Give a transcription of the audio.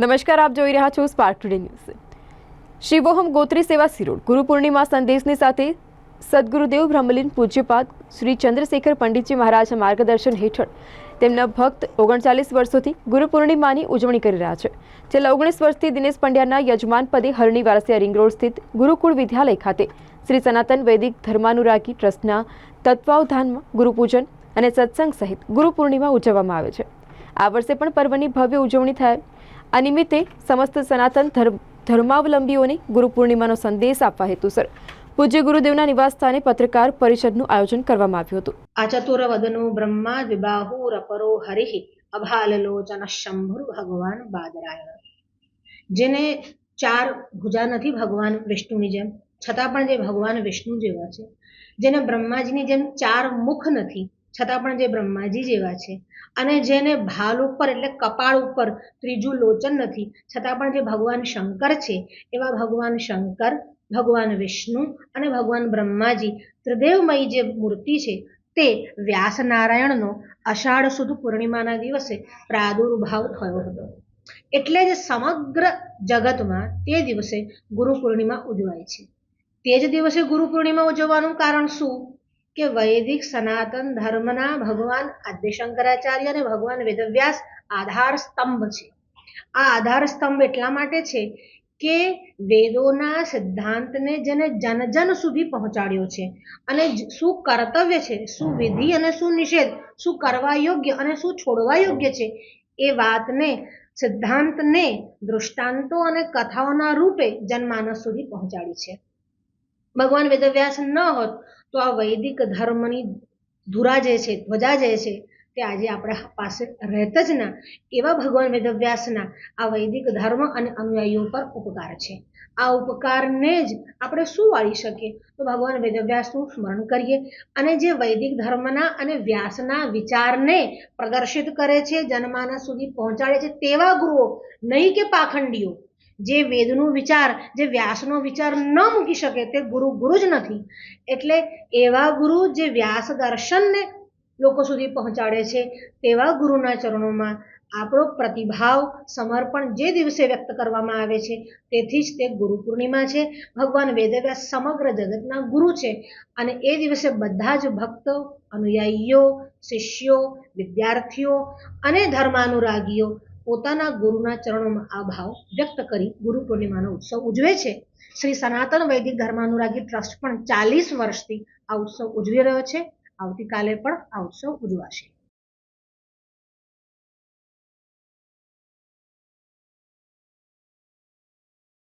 નમસ્કાર, આપ જોઈ રહ્યા છો spark today news. Shivoham Gotri સેવા સિરોડ ગુરુ પૂર્ણિમા સંદેશની સાથે સદગુરુદેવ બ્રહ્મલીન પૂજ્યપાદ શ્રી ચંદ્રશેખર પંડિતજી મહારાજના માર્ગદર્શન હેઠળ તેમના ભક્ત 39 વર્ષોથી ગુરુ પૂર્ણિમાની ઉજવણી કરી રહ્યા છે। છેલ્લા 19 વર્ષથી દિનેશ પંડ્યાના યજમાન પદે હરણી વારસિયા રિંગ રોડ સ્થિત ગુરુકુળ વિદ્યાલય ખાતે શ્રી સનાતન વૈદિક ધર્માનુરાગી ટ્રસ્ટના તત્વાવધાનમાં ગુરુપૂજન અને સત્સંગ સહિત ગુરુ પૂર્ણિમા ઉજવવામાં આવે છે। આ વર્ષે પણ પર્વની ભવ્ય ઉજવણી થાય। આ નિમિત્તે સમસ્ત સનાતન ધર્માવલંબીઓને ગુરુ પૂર્ણિમાનો સંદેશ આપવા હેતુસર પૂજ્ય ગુરુદેવના નિવાસ સ્થાને પત્રકાર પરિષદનું આયોજન કરવામાં આવ્યું હતું। આચતુર્વદનો બ્રહ્મા દ્વિબાહુરપરો હરિ અભાલલોચન શંભુર ભગવાન બાદરાયણ। જેને ચાર ભુજા નથી ભગવાન વિષ્ણુની જેમ, છતાં પણ જે ભગવાન વિષ્ણુ જેવા છે। જેને બ્રહ્માજીની જેમ ચાર મુખ નથી, છતાં પણ જે બ્રહ્માજી જેવા છે। અને જેને ભાલ ઉપર એટલે કપાળ ઉપર ત્રીજું લોચન નથી, છતાં પણ જે ભગવાન શંકર છે, એવા ભગવાન શંકર, ભગવાન વિષ્ણુ અને ભગવાન બ્રહ્માજી ત્રિદેવમયી જે મૂર્તિ છે તે વ્યાસ નારાયણનો અષાઢ સુદ પૂર્ણિમાના દિવસે પ્રાદુર્ભાવ થયો હતો। એટલે જ સમગ્ર જગતમાં તે દિવસે ગુરુ પૂર્ણિમા ઉજવાય છે। તે જ દિવસે ગુરુ પૂર્ણિમા ઉજવવાનું કારણ શું કે વૈદિક સનાતન ધર્મના ભગવાન આદ્ય શંકરાચાર્ય અને ભગવાન વેદવ્યાસ આધાર સ્તંભ છે। આ આધાર સ્તંભ એટલા માટે છે કે વેદોના સિદ્ધાંતને જેને જન જન સુધી પહોંચાડ્યો છે અને શું કર્તવ્ય છે, શું વિધિ અને શું નિષેધ, શું કરવા યોગ્ય અને શું છોડવા યોગ્ય છે, એ વાતને સિદ્ધાંતને દૃષ્ટાંતો અને કથાઓના રૂપે જનમાનસ સુધી પહોંચાડી છે। ભગવાન વેદવ્યાસ ન હોત તો આ વૈદિક ધર્મની ધુરા જે છે, ધ્વજા જે છે, તે આજે આપણા પાસે રહેત જ ના। એવા ભગવાન વેદવ્યાસના આ વૈદિક ધર્મ અને અનુયાયીઓ પર ઉપકાર છે। આ ઉપકારને જ આપણે શું વાળી શકીએ તો ભગવાન વેદવ્યાસનું સ્મરણ કરીએ અને જે વૈદિક ધર્મના અને વ્યાસના વિચારને પ્રદર્શિત કરે છે, જનમાનસ સુધી પહોંચાડે છે, તેવા ગુરુઓ, નહીં કે પાખંડીઓ। જે વેદનો વિચાર, જે વ્યાસનો વિચાર ન મૂકી શકે તે ગુરુ જ નથી। એટલે એવા ગુરુ જે વ્યાસ દર્શનને લોકો સુધી પહોંચાડે છે, તેવા ગુરુના ચરણોમાં આપણો પ્રતિભાવ, સમર્પણ જે દિવસે વ્યક્ત કરવામાં આવે છે, તેથી જ તે ગુરુ પૂર્ણિમા છે। ભગવાન વેદવ્યાસ સમગ્ર જગતના ગુરુ છે અને એ દિવસે બધા જ ભક્તો, અનુયાયીઓ, શિષ્યો, વિદ્યાર્થીઓ અને ધર્માનુરાગીઓ પોતાના ગુરુના ચરણોમાં આ ભાવ વ્યક્ત કરી ગુરુ પૂર્ણિમાનો ઉત્સવ ઉજવે છે। શ્રી સનાતન વૈદિક ધર્માનુરાગી ટ્રસ્ટ પણ 40 વર્ષથી આ ઉત્સવ ઉજવી રહ્યો છે। આવતીકાલે પણ આ ઉત્સવ ઉજવાશે।